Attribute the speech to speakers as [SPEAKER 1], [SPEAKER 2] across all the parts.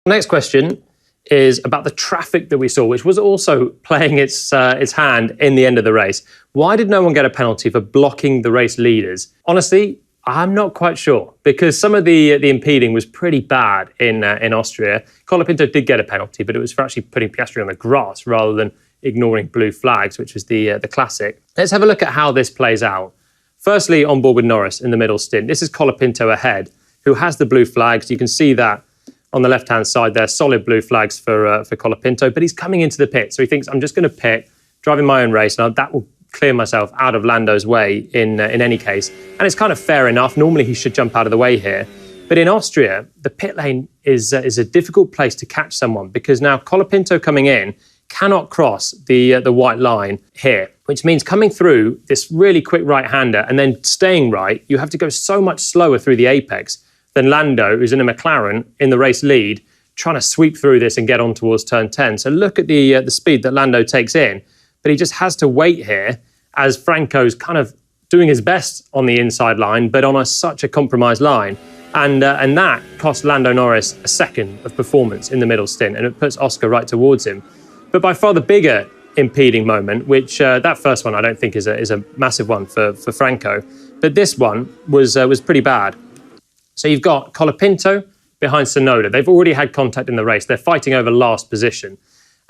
[SPEAKER 1] Next question is about the traffic that we saw, which was also playing its hand in the end of the race. Why did no one get a penalty for blocking the race leaders? Honestly, I'm not quite sure, because some of the impeding was pretty bad in Austria. Colapinto did get a penalty, but it was for actually putting Piastri on the grass rather than ignoring blue flags, which was the classic. Let's have a look at how this plays out. Firstly, on board with Norris in the middle stint. This is Colapinto ahead, who has the blue flags. You can see that on the left-hand side there, solid blue flags for Colapinto, but he's coming into the pit. So he thinks, I'm just going to pit, driving my own race, and that will clear myself out of Lando's way in any case. And it's kind of fair enough. Normally he should jump out of the way here. But in Austria, the pit lane is a difficult place to catch someone, because now Colapinto coming in cannot cross the white line here, which means coming through this really quick right-hander and then staying right, you have to go so much slower through the apex than Lando, who's in a McLaren in the race lead, trying to sweep through this and get on towards turn 10. So look at the speed that Lando takes in, but he just has to wait here as Franco's kind of doing his best on the inside line, but on such a compromised line. And that cost Lando Norris a second of performance in the middle stint, and it puts Oscar right towards him. But by far the bigger impeding moment, which that first one I don't think is a massive one for Franco, but this one was pretty bad. So you've got Colapinto behind Tsunoda. They've already had contact in the race. They're fighting over last position.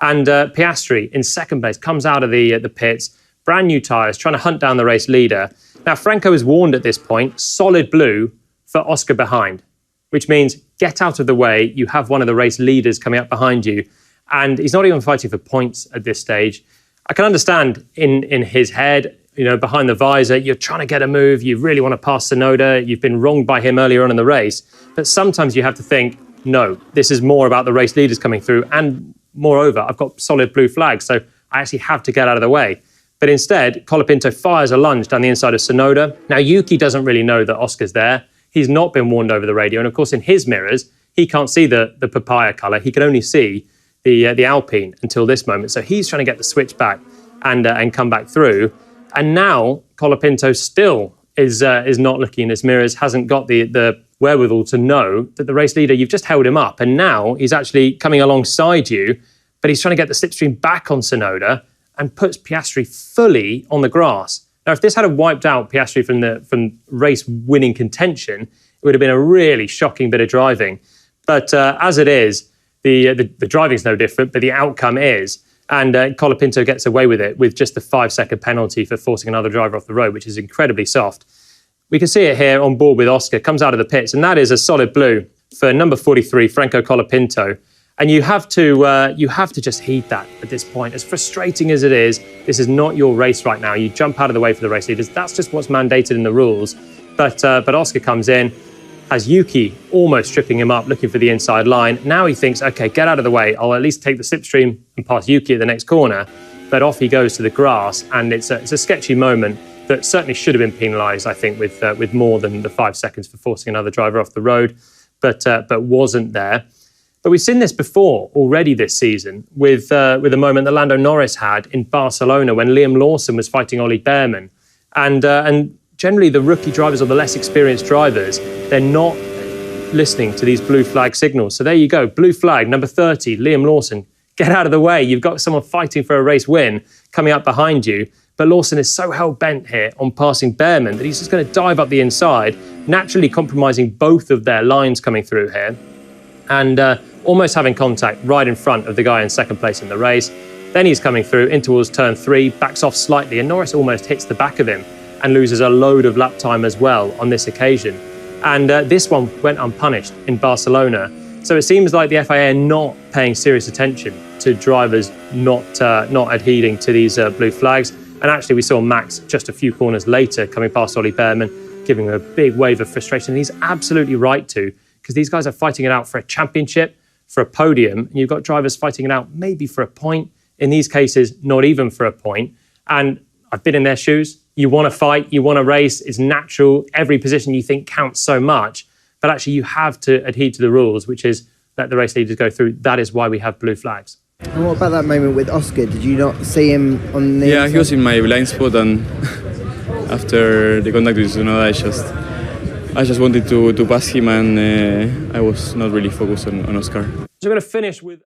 [SPEAKER 1] And Piastri in second place comes out of the pits, brand new tyres, trying to hunt down the race leader. Now, Franco is warned at this point, solid blue for Oscar behind, which means get out of the way. You have one of the race leaders coming up behind you. And he's not even fighting for points at this stage. I can understand in his head, behind the visor, you're trying to get a move. You really want to pass Tsunoda. You've been wronged by him earlier on in the race. But sometimes you have to think, no, this is more about the race leaders coming through. And moreover, I've got solid blue flags, so I actually have to get out of the way. But instead, Colapinto fires a lunge down the inside of Tsunoda. Now, Yuki doesn't really know that Oscar's there. He's not been warned over the radio. And of course, in his mirrors, he can't see the papaya colour. He can only see the Alpine until this moment. So he's trying to get the switch back and come back through. And now Colapinto still is not looking in his mirrors, hasn't got the wherewithal to know that the race leader, you've just held him up. And now he's actually coming alongside you, but he's trying to get the slipstream back on Tsunoda and puts Piastri fully on the grass. Now, if this had wiped out Piastri from race-winning contention, it would have been a really shocking bit of driving. But as it is, the driving's no different, but the outcome is. And Colapinto gets away with it with just the 5-second penalty for forcing another driver off the road, which is incredibly soft. We can see it here on board with Oscar, comes out of the pits, and that is a solid blue for number 43, Franco Colapinto. And you have to just heed that at this point. As frustrating as it is, this is not your race right now. You jump out of the way for the race leaders. That's just what's mandated in the rules. But Oscar comes in, has Yuki almost tripping him up, looking for the inside line. Now he thinks, okay, get out of the way. I'll at least take the slipstream and pass Yuki at the next corner. But off he goes to the grass, and it's a sketchy moment that certainly should have been penalised, I think, with more than the 5 seconds for forcing another driver off the road, but wasn't there. But we've seen this before already this season with a moment that Lando Norris had in Barcelona when Liam Lawson was fighting Ollie Behrman. And generally the rookie drivers or the less experienced drivers, they're not listening to these blue flag signals. So there you go, blue flag, number 30, Liam Lawson. Get out of the way. You've got someone fighting for a race win coming up behind you. But Lawson is so hell-bent here on passing Behrman that he's just going to dive up the inside, naturally compromising both of their lines coming through here. And almost having contact right in front of the guy in second place in the race. Then he's coming through in towards turn 3, backs off slightly, and Norris almost hits the back of him and loses a load of lap time as well on this occasion. And this one went unpunished in Barcelona. So it seems like the FIA are not paying serious attention to drivers not adhering to these blue flags. And actually we saw Max just a few corners later coming past Ollie Behrman, giving him a big wave of frustration. And he's absolutely right to, because these guys are fighting it out for a championship, for a podium, and you've got drivers fighting it out maybe for a point. In these cases, not even for a point. And I've been in their shoes. You want to fight, you want to race, it's natural. Every position you think counts so much, but actually you have to adhere to the rules, which is let the race leaders go through. That is why we have blue flags.
[SPEAKER 2] And what about that moment with Oscar? Did you not see him on the inside?
[SPEAKER 3] He was in my blind spot, and after the contact with Tsunoda, I just wanted to pass him, and I was not really focused on Oscar.
[SPEAKER 1] So we're going to finish with